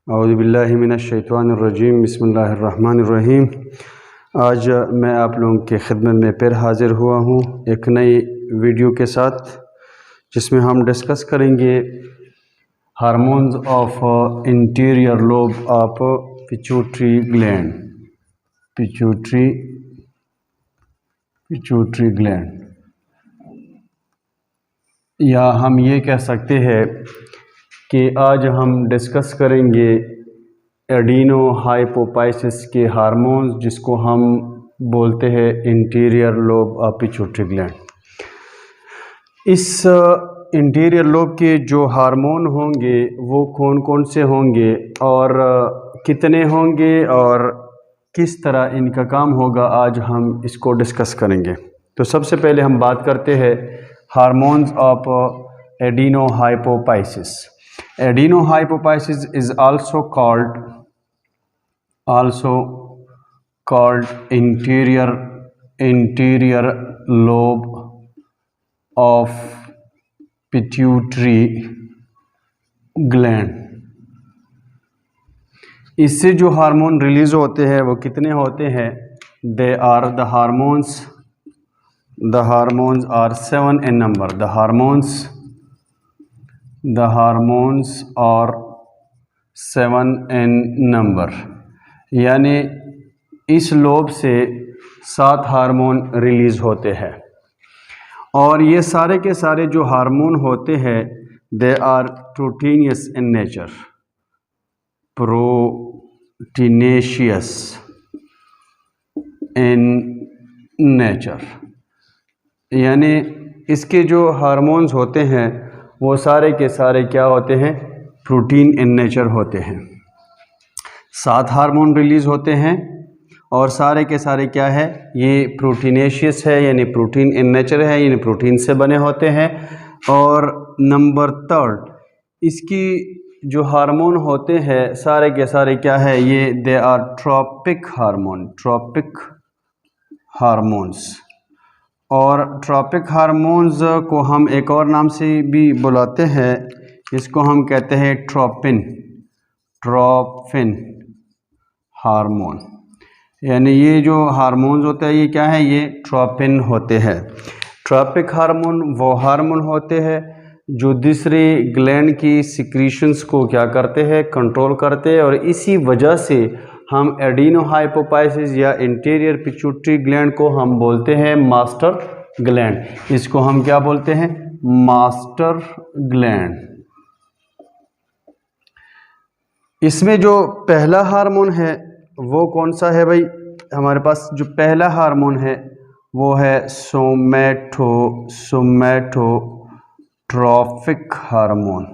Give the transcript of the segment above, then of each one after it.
औज़ुबिल्लाहि मिनश्शैतानिर्रजीम बिस्मिल्लाहिर्रहमानिर्रहीम। आज मैं आप लोगों के खिदमत में फिर हाज़िर हुआ हूँ एक नई वीडियो के साथ, जिसमें हम डिस्कस करेंगे hormones of interior lobe of pituitary gland. Pituitary gland, या हम ये कह सकते हैं कि आज हम डिस्कस करेंगे एडिनो हाइपोपाइसिस के हार्मोन्स, जिसको हम बोलते हैं interior lobe of pituitary gland. इस इंटीरियर लोब के जो हार्मोन होंगे वो कौन कौन से होंगे और कितने होंगे और किस तरह इनका काम होगा, आज हम इसको डिस्कस करेंगे। तो सबसे पहले हम बात करते हैं hormones of adenohypophysis. Adenohypophysis is also called interior lobe of pituitary gland। इससे जो हार्मोन रिलीज होते हैं वो कितने होते हैं? They are the hormones are 7 in number। The hormones are 7 in number, यानी इस लोब से 7 हार्मोन रिलीज होते हैं। और ये सारे के सारे जो हार्मोन होते हैं they are proteinous in nature. Proteinaceous in nature, यानी इसके जो हार्मोन्स होते हैं वो सारे के सारे क्या होते हैं? प्रोटीन इन नेचर होते हैं। 7 हार्मोन रिलीज होते हैं और सारे के सारे क्या है? ये प्रोटीनेशियस है, यानी प्रोटीन इन नेचर है, यानी प्रोटीन से बने होते हैं। और नंबर 3, इसकी जो हार्मोन होते हैं सारे के सारे क्या है? ये दे आर ट्रॉपिक हार्मोन्स। और ट्रॉपिक हार्मोन्स को हम एक और नाम से भी बुलाते हैं, इसको हम कहते हैं ट्रोपिन हार्मोन। यानी ये जो हार्मोन्स होते हैं ये क्या है? ये ट्रोपिन होते हैं। ट्रॉपिक हार्मोन वो हार्मोन होते हैं जो दूसरे ग्लैंड की सिक्रीशंस को क्या करते हैं? कंट्रोल करते हैं। और इसी वजह से हम एडिनोहाइपोपाइसिस या इंटीरियर पिट्यूटरी ग्लैंड को हम बोलते हैं मास्टर ग्लैंड। इसको हम क्या बोलते हैं? Master gland. इसमें जो पहला हार्मोन है वो कौन सा है भाई? हमारे पास जो पहला हार्मोन है वो है सोमैटोट्रॉपिक हार्मोन।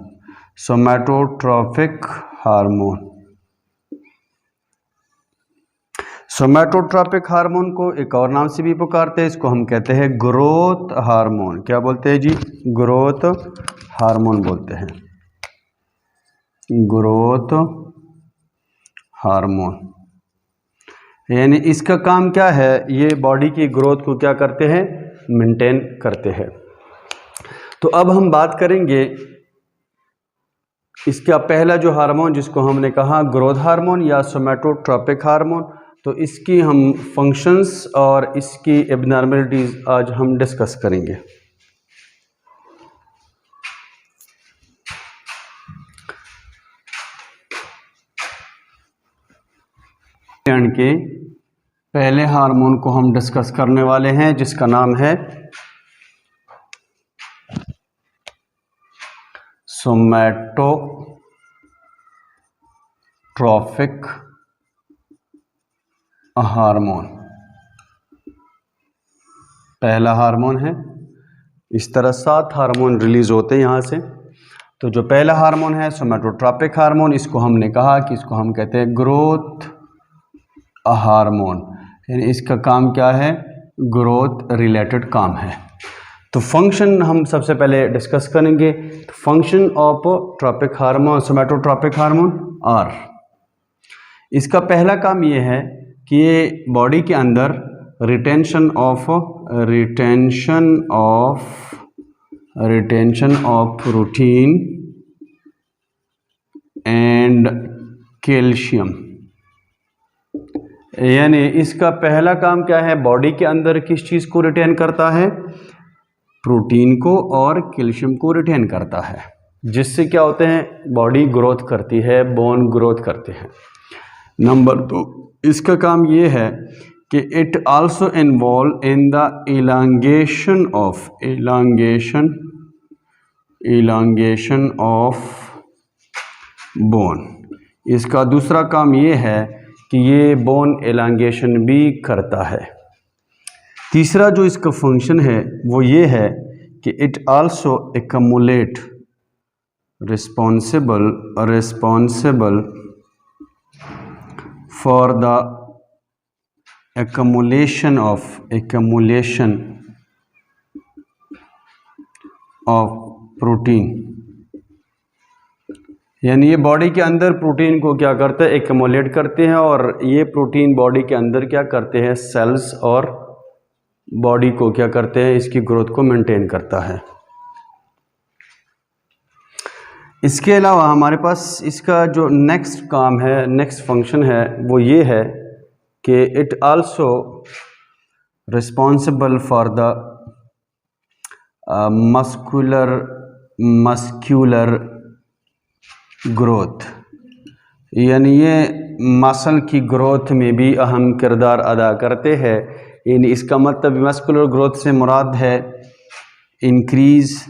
सोमैटोट्रॉपिक हार्मोन को एक और नाम से भी पुकारते हैं, इसको हम कहते हैं ग्रोथ हार्मोन। क्या बोलते हैं जी? ग्रोथ हार्मोन बोलते हैं, ग्रोथ हार्मोन। यानी इसका काम क्या है? ये बॉडी की ग्रोथ को क्या करते हैं? मेंटेन करते हैं। तो अब हम बात करेंगे इसका पहला जो हार्मोन, जिसको हमने कहा ग्रोथ हार्मोन या सोमैटोट्रॉपिक हार्मोन। तो इसकी हम फंक्शंस और इसकी एबनॉर्मलिटीज आज हम डिस्कस करेंगे। ग्लैंड के पहले हार्मोन को हम डिस्कस करने वाले हैं, जिसका नाम है सोमैटोट्रॉपिक हार्मोन। पहला हार्मोन है। इस तरह 7 हार्मोन रिलीज होते हैं यहाँ से। तो जो पहला हार्मोन है सोमैटोट्रॉपिक हार्मोन, इसको हमने कहा कि इसको हम कहते हैं ग्रोथ हार्मोन। यानी इसका काम क्या है? ग्रोथ रिलेटेड काम है। तो फंक्शन हम सबसे पहले डिस्कस करेंगे। Function of tropic hormone, somatotropic hormone are. इसका पहला काम ये है कि ये बॉडी के अंदर retention of protein and calcium. यानी इसका पहला काम क्या है, बॉडी के अंदर किस चीज़ को रिटेन करता है, प्रोटीन को और कैल्शियम को रिटेन करता है, जिससे क्या होते हैं, बॉडी ग्रोथ करती है, बोन ग्रोथ करते हैं। नंबर 2, इसका काम ये है कि it also involve in the elongation of bone. इसका दूसरा काम ये है कि ये बोन एलांगेशन भी करता है। तीसरा जो इसका फंक्शन है वो ये है कि it also accumulate responsible for the accumulation of protein. यानी ये बॉडी के अंदर प्रोटीन को क्या करते हैं, एक्युमुलेट करते हैं, और ये प्रोटीन बॉडी के अंदर क्या करते हैं, सेल्स और बॉडी को क्या करते हैं, इसकी ग्रोथ को मेंटेन करता है। इसके अलावा हमारे पास इसका जो नेक्स्ट काम है, नेक्स्ट फंक्शन है, वो ये है कि it also responsible for the muscular growth. यानी ये मसल की ग्रोथ में भी अहम किरदार अदा करते हैं। यानी इसका मतलब मस्कुलर ग्रोथ से मुराद है increase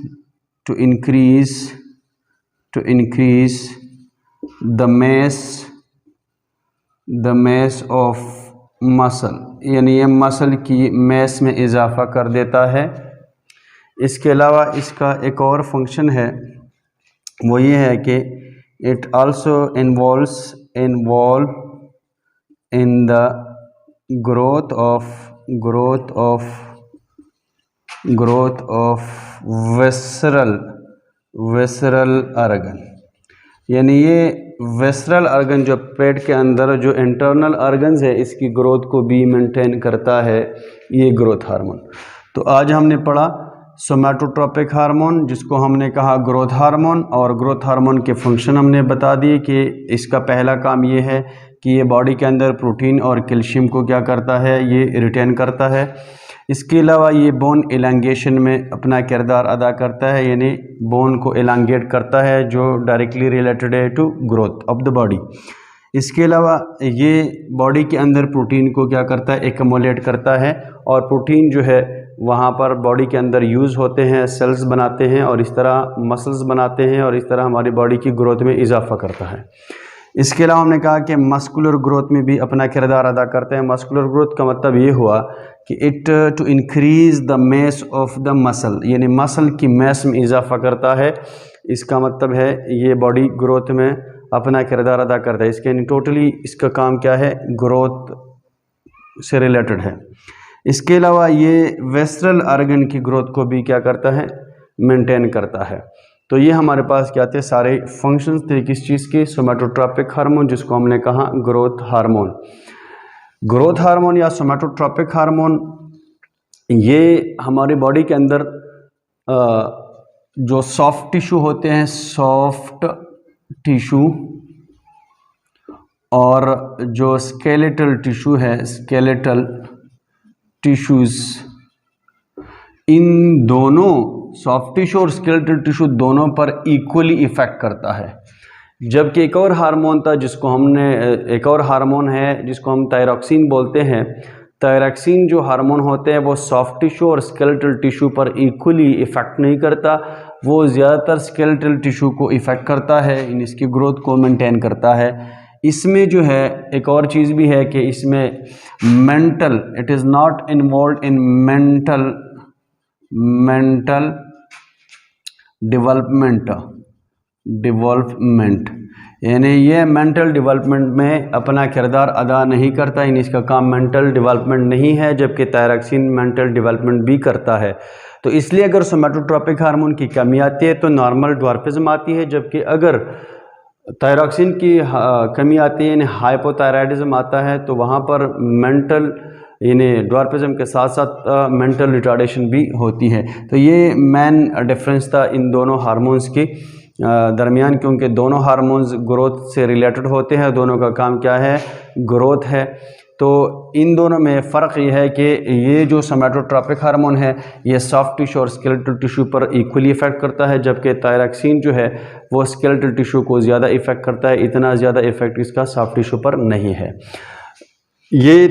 the mass of muscle, यानी ये मसल की मैस में इजाफा कर देता है। इसके अलावा इसका एक और फंक्शन है, वो ये है कि it also involve in the growth of visceral organ. यानी ये वेसरल आर्गन जो पेट के अंदर जो इंटरनल आर्गन्स है, इसकी ग्रोथ को भी मेंटेन करता है ये ग्रोथ हार्मोन। तो आज हमने पढ़ा सोमैटोट्रोपिक हार्मोन, जिसको हमने कहा ग्रोथ हार्मोन, और ग्रोथ हार्मोन के फंक्शन हमने बता दिए कि इसका पहला काम ये है कि ये बॉडी के अंदर प्रोटीन और कैल्शियम को क्या करता है, ये रिटेन करता है। इसके अलावा ये बोन एलांगेशन में अपना किरदार अदा करता है, यानी बोन को एलांगेट करता है, जो डायरेक्टली रिलेटेड है to growth of the body. इसके अलावा ये बॉडी के अंदर प्रोटीन को क्या करता है, एक्युमुलेट करता है, और प्रोटीन जो है वहाँ पर बॉडी के अंदर यूज़ होते हैं, सेल्स बनाते हैं, और इस तरह मसल्स बनाते हैं, और इस तरह हमारी बॉडी की ग्रोथ में इजाफा करता है। इसके अलावा हमने कहा कि मस्कुलर ग्रोथ में भी अपना किरदार अदा करते हैं। मस्कुलर ग्रोथ का मतलब ये हुआ कि it to increase the mass of the muscle, यानी मसल की मैस में इजाफा करता है। इसका मतलब है ये बॉडी ग्रोथ में अपना किरदार अदा करता है। इसके यानी टोटली इसका काम क्या है, ग्रोथ से रिलेटेड है। इसके अलावा ये वेस्ट्रल आर्गन की ग्रोथ को भी क्या करता है, मेंटेन करता है। तो ये हमारे पास क्या थे, सारे फंक्शंस थे किस चीज़ के, सोमैटोट्रोपिक हार्मोन, जिसको हमने कहा ग्रोथ हार्मोन। ग्रोथ हार्मोन या सोमैटोट्रोपिक हार्मोन ये हमारी बॉडी के अंदर जो सॉफ्ट टिश्यू होते हैं, सॉफ्ट टिश्यू, और जो स्केलेटल टिश्यू है, स्केलेटल टिश्यूज़, इन दोनों सॉफ्ट टिश्यू और स्केलेटल टिश्यू दोनों पर इक्वली इफ़ेक्ट करता है। जबकि एक और हार्मोन था जिसको हमने, एक और हार्मोन है जिसको हम थायरॉक्सिन बोलते हैं। थायरॉक्सिन जो हार्मोन होते हैं वो सॉफ्ट टिश्यू और स्केलेटल टिश्यू पर इक्वली इफ़ेक्ट नहीं करता, वो ज़्यादातर स्केलेटल टिश्यू को इफ़ेक्ट करता है, इन इसकी ग्रोथ को मेंटेन करता है। इसमें जो है एक और चीज़ भी है कि इसमें mental, it is not involve in mental development, यानी ये मेंटल डेवलपमेंट में अपना किरदार अदा नहीं करता, यानी इसका काम मेंटल डेवलपमेंट नहीं है, जबकि थायरॉक्सिन मेंटल डेवलपमेंट भी करता है। तो इसलिए अगर सोमैटोट्रोपिक हार्मोन की कमी आती है तो नॉर्मल ड्वार्फिज्म आती है, जबकि अगर थायरॉक्सिन की कमी आती है यानी हाइपोथायराइडिज्म आता है तो वहाँ पर मेंटल यानी ड्वार्फिज्म के साथ साथ मेंटल रिटार्डेशन भी होती है। तो ये मेन डिफरेंस था इन दोनों हार्मोन्स की। दरमियान, क्योंकि दोनों हार्मोन्स ग्रोथ से रिलेटेड होते हैं, दोनों का काम क्या है, ग्रोथ है। तो इन दोनों में फ़र्क ये है कि ये जो सोमैटोट्रॉपिक हार्मोन है ये सॉफ्ट टिश्यू और स्केलेटल टिश्यू पर इक्वली इफ़ेक्ट करता है, जबकि थायरॉक्सिन जो है वो स्केलेटल टिश्यू को ज़्यादा इफ़ेक्ट करता है, इतना ज़्यादा इफ़ेक्ट इसका सॉफ्ट टिश्यू पर नहीं है। ये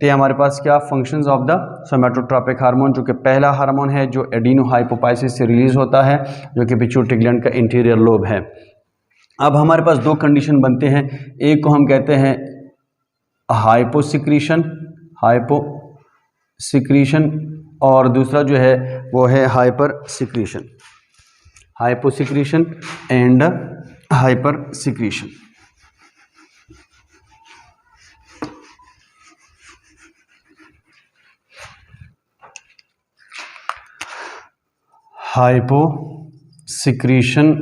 थे हमारे पास क्या फंक्शंस ऑफ द सोमैटोट्रॉपिक हार्मोन, जो कि पहला हार्मोन है जो एडिनोहाइपोपाइसिस से रिलीज होता है, जो कि पिट्यूटरी ग्लैंड का इंटीरियर लोब है। अब हमारे पास दो कंडीशन बनते हैं, एक को हम कहते हैं हाइपोसिक्रीशन और दूसरा जो है वो है hyper secretion, hyposecretion and hyper secretion. Hyposecretion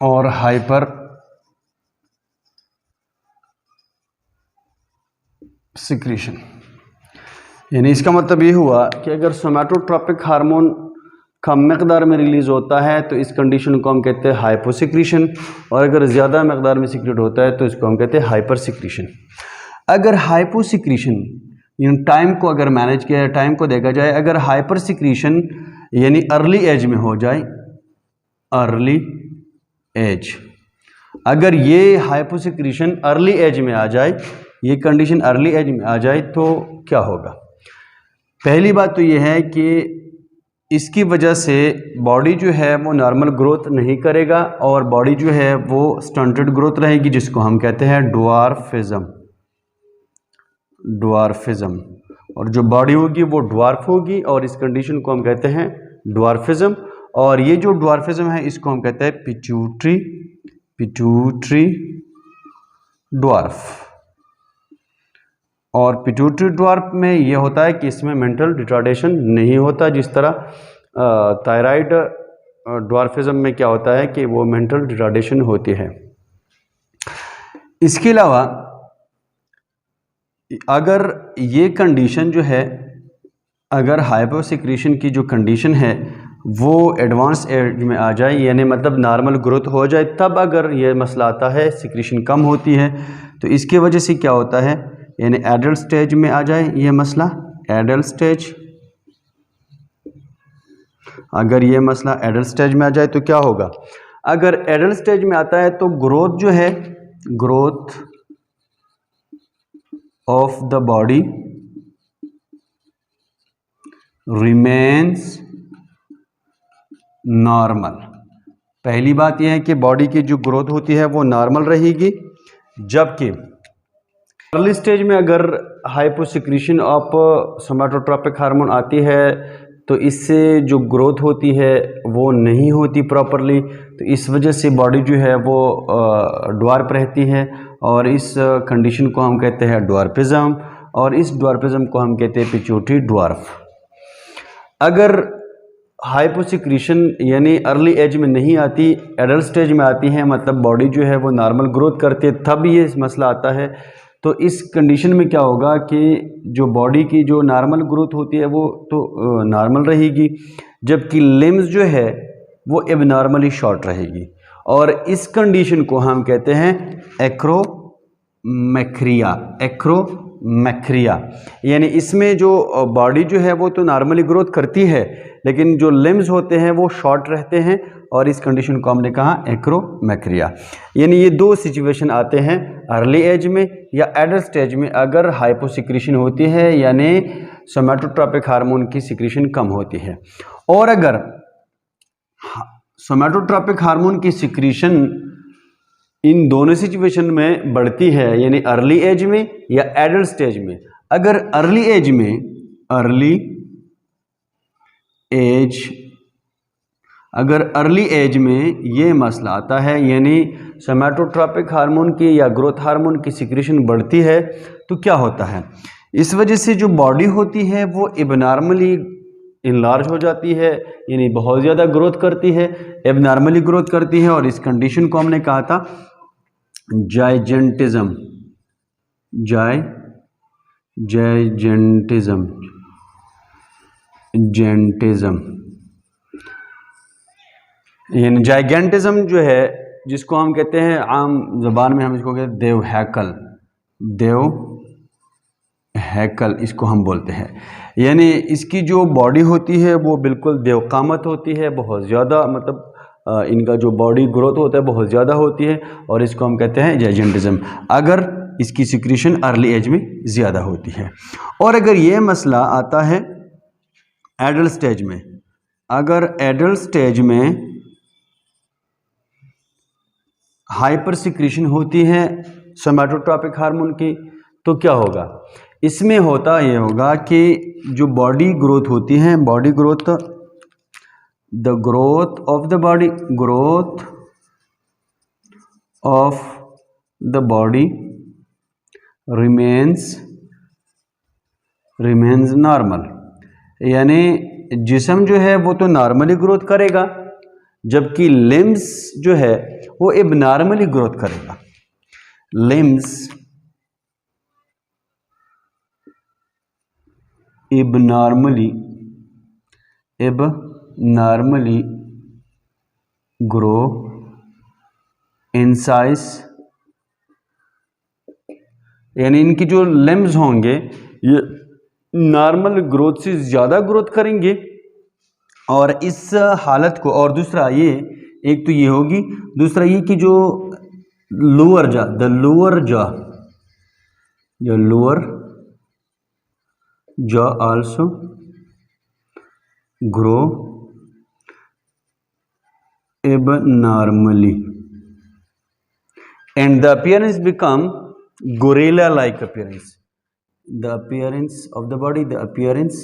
और हाइपर सिक्रीशन, यानी इसका मतलब ये हुआ कि अगर सोमैटोट्रॉपिक हार्मोन कम मकदार में रिलीज़ होता है तो इस कंडीशन को हम कहते हैं हाइपोसिक्रीशन, और अगर ज़्यादा मकदार में सिक्रेट होता है तो इसको हम कहते हैं हाइपर सिक्रीशन। अगर हाइपोसिक्रीशन इन टाइम को अगर मैनेज किया जाए, टाइम को देखा जाए, अगर हाइपर सिक्रीशन यानी अर्ली एज में हो जाए, अर्ली एज, अगर ये हाइपोसिक्रीशन अर्ली एज में आ जाए, ये कंडीशन अर्ली एज में आ जाए तो क्या होगा? पहली बात तो ये है कि इसकी वजह से बॉडी जो है वो नॉर्मल ग्रोथ नहीं करेगा और बॉडी जो है वो स्टंटेड ग्रोथ रहेगी, जिसको हम कहते हैं ड्वार्फिज्म। और जो बॉडी होगी वो ड्वार्फ होगी और इस कंडीशन को हम कहते हैं ड्वार्फिज्म। और ये जो ड्वार्फिज्म है इसको हम कहते हैं पिट्यूटरी ड्वार्फ। और पिट्यूटरी ड्वार्फ में ये होता है कि इसमें मेंटल रिटार्डेशन नहीं होता, जिस तरह थायराइड ड्वार्फिज्म में क्या होता है कि वो मेंटल रिटार्डेशन होती है। इसके अलावा अगर ये कंडीशन जो है, अगर हाइपोसिक्रीशन की जो कंडीशन है वो एडवांस एज में आ जाए, यानी मतलब नॉर्मल ग्रोथ हो जाए, तब अगर ये मसला आता है, सिक्रीशन कम होती है, तो इसकी वजह से क्या होता है, यानी एडल्ट स्टेज में आ जाए ये मसला, एडल्ट स्टेज, अगर ये मसला एडल्ट स्टेज में आ जाए तो क्या होगा? अगर एडल्ट स्टेज में आता है तो ग्रोथ जो है, growth of the body remains normal. पहली बात यह है कि बॉडी की जो ग्रोथ होती है वो नॉर्मल रहेगी, जबकि अर्ली स्टेज में अगर हाइपोसिक्रीशन ऑफ सोमैटोट्रॉपिक हार्मोन आती है तो इससे जो ग्रोथ होती है वो नहीं होती प्रॉपरली, तो इस वजह से बॉडी जो है वो ड्वार्फ रहती है और इस कंडीशन को हम कहते हैं ड्वार्फिज्म, और इस ड्वार्फिज्म को हम कहते हैं पिट्यूटरी ड्वार्फ। अगर हाइपोसिक्रीशन यानी अर्ली एज में नहीं आती, एडल्ट स्टेज में आती है, मतलब बॉडी जो है वो नॉर्मल ग्रोथ करती है, तब ये मसला आता है। तो इस कंडीशन में क्या होगा कि जो बॉडी की जो नॉर्मल ग्रोथ होती है वो तो नॉर्मल रहेगी, जबकि लिम्स जो है वो एबनॉर्मली शॉर्ट रहेगी, और इस कंडीशन को हम कहते हैं एक्रोमैक्रिया। यानी इसमें जो बॉडी जो है वो तो नॉर्मली ग्रोथ करती है, लेकिन जो लिम्स होते हैं वो शॉर्ट रहते हैं, और इस कंडीशन को हमने कहा एक्रोमैक्रिया। यानी ये दो सिचुएशन आते हैं, अर्ली एज में या एडल्ट स्टेज में अगर हाइपोसिक्रीशन होती है, यानी सोमैटोट्रॉपिक हार्मोन की सिक्रीशन कम होती है। और अगर सोमैटोट्रॉपिक हार्मोन की सिक्रीशन इन दोनों सिचुएशन में बढ़ती है, यानी अर्ली एज में या एडल्ट स्टेज में, अगर अर्ली एज में ये मसला आता है, यानी सोमैटोट्रॉपिक हार्मोन की या ग्रोथ हार्मोन की सिक्रीशन बढ़ती है, तो क्या होता है? इस वजह से जो बॉडी होती है वो एबनॉर्मली इनलार्ज हो जाती है, यानी बहुत ज़्यादा ग्रोथ करती है, एबनॉर्मली ग्रोथ करती है, और इस कंडीशन को हमने कहा था जाइजेंटिज्म। यानी जाइगेंटिज्म जो है, जिसको हम कहते हैं आम ज़बान में हम इसको कहते हैं देव हैकल, देव हैकल इसको हम बोलते हैं। यानी इसकी जो बॉडी होती है वो बिल्कुल देवकामत होती है, बहुत ज़्यादा, मतलब इनका जो बॉडी ग्रोथ होता है बहुत ज़्यादा होती है, और इसको हम कहते हैं जाइगेंटिज्म, अगर इसकी सिक्रीशन अर्ली एज में ज़्यादा होती है। और अगर ये मसला आता है एडल्ट स्टेज में, अगर एडल्ट स्टेज में हाइपर सिक्रीशन होती है सोमैटोट्रॉपिक हार्मोन की, तो क्या होगा? इसमें होता ये होगा कि जो बॉडी ग्रोथ होती है, body growth, the growth of the body, growth of the body remains normal. यानी जिस्म जो है वो तो नॉर्मली ग्रोथ करेगा, जबकि लिम्स जो है वो एबनॉर्मली ग्रोथ करेगा। Limbs abnormally grow in size, यानी इनकी जो लिम्स होंगे ये नॉर्मल ग्रोथ से ज़्यादा ग्रोथ करेंगे। और इस हालत को, और दूसरा ये, एक तो ये होगी, दूसरा ये कि जो lower jaw, the lower jaw, जो lower jaw also grow abnormally and the appearance become gorilla like appearance, the appearance of the body, the appearance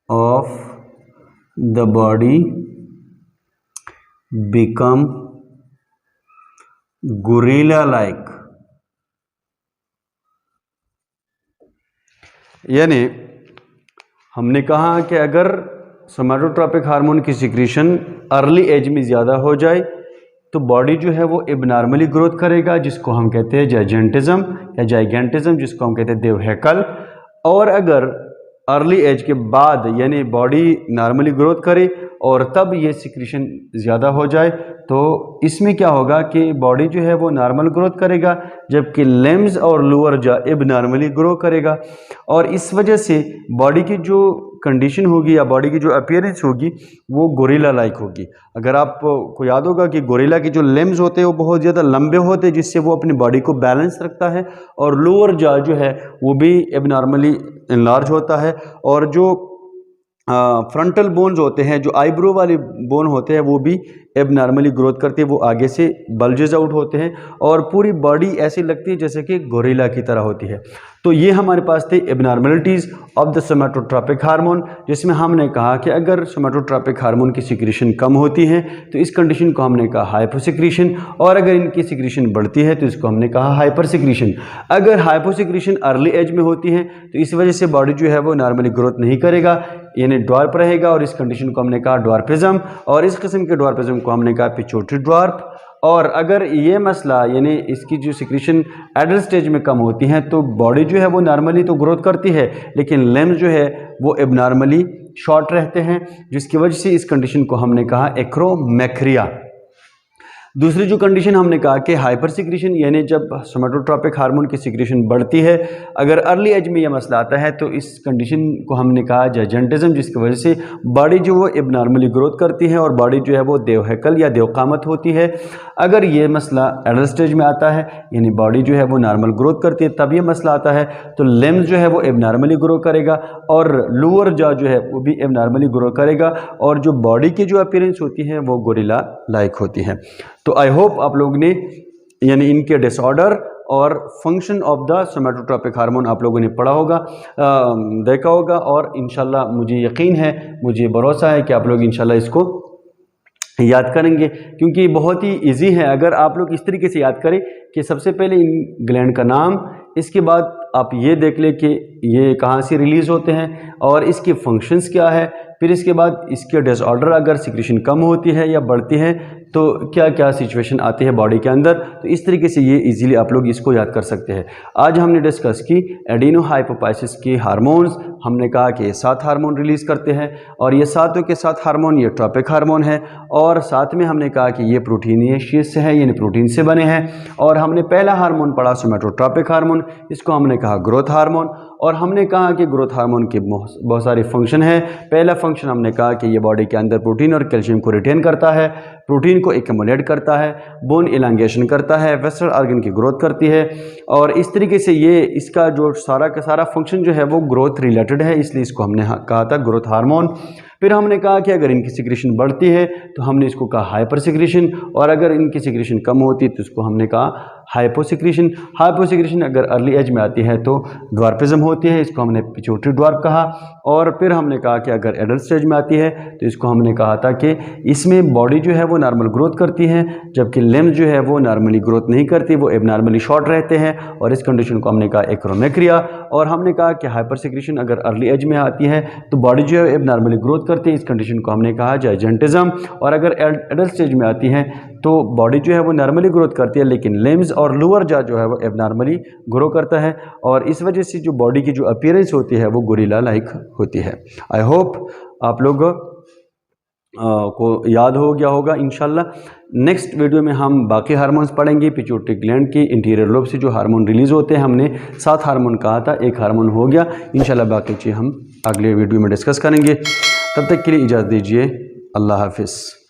of the body become gorilla like। यानी हमने कहा कि अगर सोमैटोट्रॉपिक हार्मोन की secretion early as में ज़्यादा हो जाए तो बॉडी जो है वो एबनॉर्मली ग्रोथ करेगा, जिसको हम कहते हैं जाइगेंटिज्म या जाइगेंटिज्म, जिसको हम कहते हैं देव हैकल। और अगर अर्ली एज के बाद यानी बॉडी नॉर्मली ग्रोथ करे और तब ये सिक्रीशन ज़्यादा हो जाए, तो इसमें क्या होगा कि बॉडी जो है वो नॉर्मल ग्रोथ करेगा, जबकि लिम्स और लोअर जॉ एबनॉर्मली ग्रो करेगा। और इस वजह से बॉडी की जो कंडीशन होगी या बॉडी की जो अपीयरेंस होगी वो गोरिल्ला लाइक होगी। अगर आपको याद होगा कि गोरिल्ला के जो लिम्स होते हैं वो बहुत ज़्यादा लंबे होते हैं, जिससे वो अपनी बॉडी को बैलेंस रखता है, और लोअर जॉ जो है वो भी एबनॉर्मली इनलार्ज होता है। और जो फ्रंटल बोन्स होते हैं, जो आईब्रो वाले बोन होते हैं, वो भी एबनॉर्मली ग्रोथ करते हैं, वो आगे से बल्जेस आउट होते हैं और पूरी बॉडी ऐसी लगती है जैसे कि गोरिल्ला की तरह होती है। तो ये हमारे पास थे एबनॉर्मलिटीज़ ऑफ द सोमैटोट्रॉपिक हार्मोन, जिसमें हमने कहा कि अगर सोमैटोट्रॉपिक हार्मोन की सिक्रीशन कम होती है तो इस कंडीशन को हमने कहा हाइपोसिक्रीशन, और अगर इनकी सिक्रीशन बढ़ती है तो इसको हमने कहा हाइपर सिक्रीशन। अगर हाइपोसिक्रीशन अर्ली एज में होती है तो इस वजह से बॉडी जो है वो नॉर्मली ग्रोथ नहीं करेगा, यानी ड्वार्फ रहेगा, और इस कंडीशन को हमने कहा ड्वार्फिज्म, और इस किस्म के ड्वार्फिज्म को हमने कहा पिट्यूटरी ड्वार्फ। और अगर ये मसला यानी इसकी जो सिक्रीशन एडल्ट स्टेज में कम होती है तो बॉडी जो है वो नॉर्मली तो ग्रोथ करती है, लेकिन लिम्स जो है वो एबनॉर्मली शॉर्ट रहते हैं, जिसकी वजह से इस कंडीशन को हमने कहा एक्रोमैक्रिया। दूसरी जो कंडीशन हमने कहा कि हाइपर सिक्रीशन, यानी जब सोमैटोट्रॉपिक हार्मोन की सिक्रीशन बढ़ती है, अगर अर्ली एज में यह मसला आता है तो इस कंडीशन को हमने कहा जाइगेंटिज्म, जिसकी वजह से बॉडी जो वो एबनॉर्मली ग्रोथ करती है और बॉडी जो है वो देवहैकल या देवकामत होती है। अगर ये मसला एडल्ट स्टेज में आता है यानी बॉडी जो है वो नॉर्मल ग्रोथ करती है, तब ये मसला आता है तो लिम्स जो है वो एबनॉर्मली ग्रो करेगा और लोअर जॉ जो है वो भी एबनॉर्मली ग्रो करेगा, और जो बॉडी की जो अपीयरेंस होती है वो गोरिल्ला लाइक होती है। तो आई होप आप लोग ने यानी इनके डिसऑर्डर और फंक्शन ऑफ द सोमैटोट्रॉपिक हार्मोन आप लोगों ने पढ़ा होगा, देखा होगा, और इंशाल्लाह मुझे यकीन है, मुझे भरोसा है कि आप लोग इंशाल्लाह इसको याद करेंगे, क्योंकि बहुत ही इजी है। अगर आप लोग इस तरीके से याद करें कि सबसे पहले इन ग्लैंड का नाम, इसके बाद आप ये देख लें कि ये कहाँ से रिलीज़ होते हैं और इसके फंक्शंस क्या है, फिर इसके बाद इसके डिसऑर्डर अगर सिक्रीशन कम होती है या बढ़ती है तो क्या क्या सिचुएशन आती है बॉडी के अंदर। तो इस तरीके से ये इजीली आप लोग इसको याद कर सकते हैं। आज हमने डिस्कस की एडिनो हाइपोपाइसिस के हार्मोन्स, हमने कहा कि 7 हार्मोन रिलीज़ करते हैं और ये सातों के 7 हार्मोन ये ट्रॉपिक हार्मोन है। और साथ में हमने कहा कि ये प्रोटीनियस से है, यानी प्रोटीन से बने हैं। और हमने पहला हार्मोन पढ़ा सोमैटोट्रॉपिक हार्मोन, इसको हमने कहा ग्रोथ हार्मोन। और हमने कहा कि ग्रोथ हार्मोन के बहुत सारे फंक्शन हैं। पहला फंक्शन हमने कहा कि ये बॉडी के अंदर प्रोटीन और कैल्शियम को रिटेन करता है, प्रोटीन को एक्युमुलेट करता है, बोन इलांगेशन करता है, वेस्टर्न ऑर्गन की ग्रोथ करती है। और इस तरीके से ये इसका जो सारा का सारा फंक्शन जो है वो ग्रोथ रिलेटेड है, इसलिए इसको हमने कहा था ग्रोथ हार्मोन। फिर हमने कहा कि अगर इनकी सिक्रेशन बढ़ती है तो हमने इसको कहा हाइपर सिक्रेशन, और अगर इनकी सिक्रेशन कम होती है तो इसको हमने कहा हाइपोसिक्रेशन। हाइपोसिक्रेशन अगर अर्ली एज में आती है तो ड्वार्फिज्म होती है, इसको हमने पिट्यूटरी ड्वार्फ कहा। और फिर हमने कहा कि अगर एडल्ट स्टेज में आती है तो इसको हमने कहा था कि इसमें बॉडी जो है वो नॉर्मल ग्रोथ करती है, जबकि लिम्स जो है वो नॉर्मली ग्रोथ नहीं करती, वो एबनॉर्मली शॉर्ट रहते हैं, और इस कंडीशन को हमने कहा एक्रोमेक्रिया। और हमने कहा कि हाइपर सिक्रेशन अगर अर्ली एज में आती है तो बॉडी जो है एबनॉर्मली ग्रोथ करती है, इस कंडीशन को हमने कहा जाइजेंटिज्म। और अगर एडल्ट स्टेज में आती है तो बॉडी जो है वो नॉर्मली ग्रोथ करती है, लेकिन लिम्स और लोअर जा जो है वो एबनॉर्मली ग्रो करता है, और इस वजह से जो बॉडी की जो अपीयरेंस होती है वो गोरिल्ला लाइक होती है। आई होप आप लोग को याद हो गया होगा। इंशाल्लाह नेक्स्ट वीडियो में हम बाकी हार्मोन्स पढ़ेंगे। पिट्यूटरी ग्लैंड की इंटीरियर लोब से जो हार्मोन रिलीज़ होते हैं, हमने 7 हार्मोन कहा था, 1 हार्मोन हो गया। इंशाल्लाह बाकी चीज़ हम अगले वीडियो में डिस्कस करेंगे। तब तक के लिए इजाज़त दीजिए। अल्लाह हाफिज़।